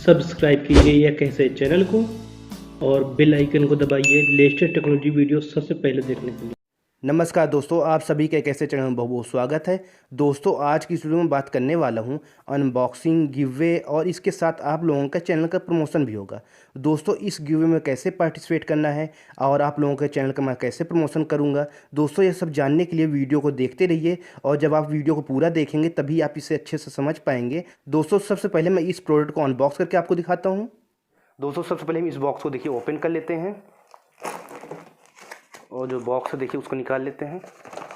Subscribe कीजिए या कैसे चैनल को और बेल आइकन को दबाइए लेटेस्ट टेक्नोलॉजी वीडियो सबसे पहले देखने के लिए। नमस्कार दोस्तों, आप सभी का कैसे चैनल में बहुत बहुत स्वागत है। दोस्तों, आज की इस वीडियो में बात करने वाला हूं अनबॉक्सिंग, गिववे और इसके साथ आप लोगों का चैनल का प्रमोशन भी होगा। दोस्तों, इस गिववे में कैसे पार्टिसिपेट करना है और आप लोगों के चैनल का मैं कैसे प्रमोशन करूंगा, दोस्तों ये सब जानने के लिए वीडियो को देखते रहिए। और जब आप वीडियो को पूरा देखेंगे तभी आप इसे अच्छे से समझ पाएंगे। दोस्तों, सबसे पहले मैं इस प्रोडक्ट को अनबॉक्स करके आपको दिखाता हूँ। दोस्तों, सबसे पहले हम इस बॉक्स को देखिए ओपन कर लेते हैं और जो बॉक्स है देखिए उसको निकाल लेते हैं।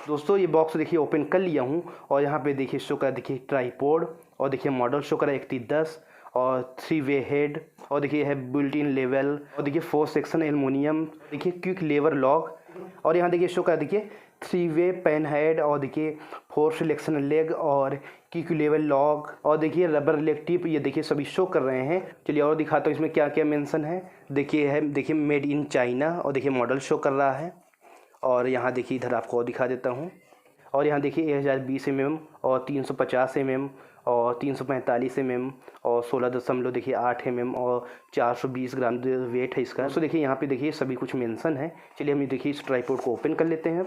दोस्तों, ये बॉक्स देखिए ओपन कर लिया हूँ और यहाँ पे देखिए शो करा देखिए ट्राईपोड और देखिए मॉडल शो करा 3110 और 3 वे हेड और देखिए है बिल्ट इन लेवल और देखिए 4 सेक्शन एल्युमिनियम, देखिए क्विक लेवर लॉक और यहाँ देखिए शो करा देखिए 3 वे पेन हेड और देखिए 4 सिलेक्शन लेग और क्विक लेवल लॉक और देखिए रबर लेग टिप, ये देखिए सभी शो कर रहे हैं। चलिए और दिखाता हूँ इसमें क्या क्या मेंशन है। देखिए मेड इन चाइना और देखिए मॉडल शो कर रहा है। और यहाँ देखिए इधर आपको और दिखा देता हूँ। और यहाँ देखिए 1020 mm और 350 mm और 345 mm और 16.8 mm और 420 ग्राम वेट है इसका। तो देखिए यहाँ पे देखिए सभी कुछ मेंशन है। चलिए हम ये देखिए इस ट्राईपोड को ओपन कर लेते हैं।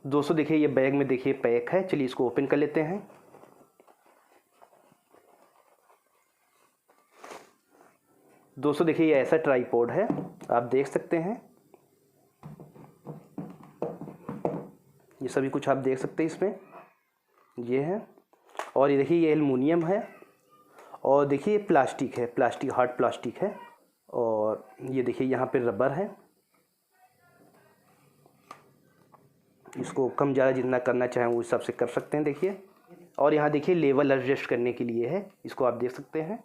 दोस्तों, देखिए ये बैग में देखिए पैक है। चलिए इसको ओपन कर लेते हैं। दोस्तों, देखिए ये ऐसा ट्राईपोड है, आप देख सकते हैं। ये सभी कुछ आप देख सकते हैं इसमें, ये है। और ये देखिए ये एल्युमिनियम है और देखिए ये प्लास्टिक है, प्लास्टिक हार्ड प्लास्टिक है। और ये देखिए यहाँ पे रबर है। इसको कम ज़्यादा जितना करना चाहें वो हिसाब से कर सकते हैं, देखिए। और यहाँ देखिए लेवल एडजस्ट करने के लिए है, इसको आप देख सकते हैं।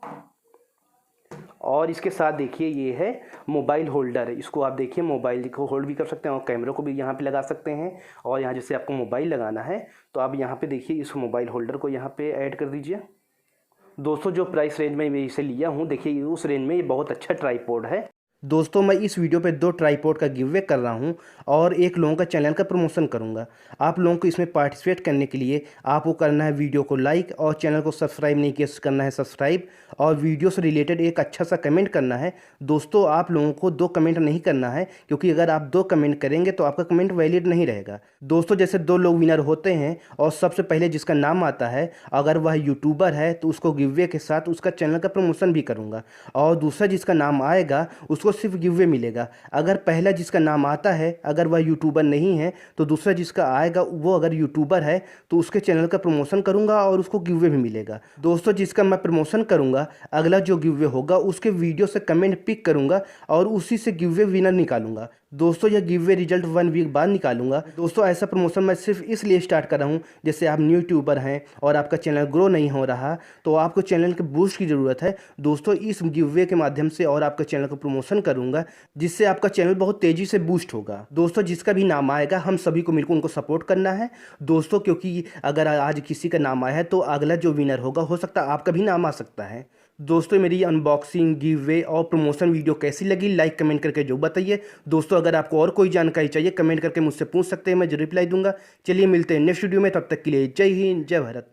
और इसके साथ देखिए ये है मोबाइल होल्डर, इसको आप देखिए मोबाइल को होल्ड भी कर सकते हैं और कैमरे को भी यहाँ पे लगा सकते हैं। और यहाँ जैसे आपको मोबाइल लगाना है तो आप यहाँ पे देखिए इस मोबाइल होल्डर को यहाँ पे ऐड कर दीजिए। दोस्तों, जो प्राइस रेंज में मैं इसे लिया हूँ देखिए उस रेंज में ये बहुत अच्छा ट्राईपोड है। दोस्तों, मैं इस वीडियो पे 2 ट्राईपोड का गिववे कर रहा हूं और एक लोगों का चैनल का प्रमोशन करूंगा। आप लोगों को इसमें पार्टिसिपेट करने के लिए आपको करना है वीडियो को लाइक और चैनल को सब्सक्राइब नहीं किया करना है सब्सक्राइब और वीडियो से रिलेटेड एक अच्छा सा कमेंट करना है। दोस्तों, आप लोगों को 2 कमेंट नहीं करना है क्योंकि अगर आप 2 कमेंट करेंगे तो आपका कमेंट वैलिड नहीं रहेगा। दोस्तों, जैसे 2 लोग विनर होते हैं और सबसे पहले जिसका नाम आता है अगर वह यूट्यूबर है तो उसको गिववे के साथ उसका चैनल का प्रमोशन भी करूँगा। और दूसरा जिसका नाम आएगा उसको सिर्फ गिववे मिलेगा। अगर पहला जिसका नाम आता है अगर वह यूट्यूबर नहीं है तो दूसरा जिसका आएगा वो अगर यूट्यूबर है तो उसके चैनल का प्रमोशन करूंगा और उसको गिववे भी मिलेगा। दोस्तों, जिसका मैं प्रमोशन करूंगा अगला जो गिववे होगा उसके वीडियो से कमेंट पिक करूंगा और उसी से गिववे विनर निकालूंगा। दोस्तों, यह गिववे रिजल्ट 1 वीक बाद निकालूंगा। दोस्तों, ऐसा प्रमोशन मैं सिर्फ इसलिए स्टार्ट कर रहा हूँ, जैसे आप न्यू यूट्यूबर हैं और आपका चैनल ग्रो नहीं हो रहा तो आपको चैनल के बूस्ट की ज़रूरत है। दोस्तों, इस गिववे के माध्यम से और आपका चैनल का प्रमोशन करूँगा जिससे आपका चैनल बहुत तेज़ी से बूस्ट होगा। दोस्तों, जिसका भी नाम आएगा हम सभी को मिलकर उनको सपोर्ट करना है दोस्तों, क्योंकि अगर आज किसी का नाम आया है तो अगला जो विनर होगा हो सकता है आपका भी नाम आ सकता है। दोस्तों, मेरी अनबॉक्सिंग, गिववे और प्रमोशन वीडियो कैसी लगी लाइक कमेंट करके जो बताइए। दोस्तों, अगर आपको और कोई जानकारी चाहिए कमेंट करके मुझसे पूछ सकते हैं, मैं जो रिप्लाई दूंगा। चलिए मिलते हैं नेक्स्ट वीडियो में, तब तक के लिए जय हिंद, जय भारत।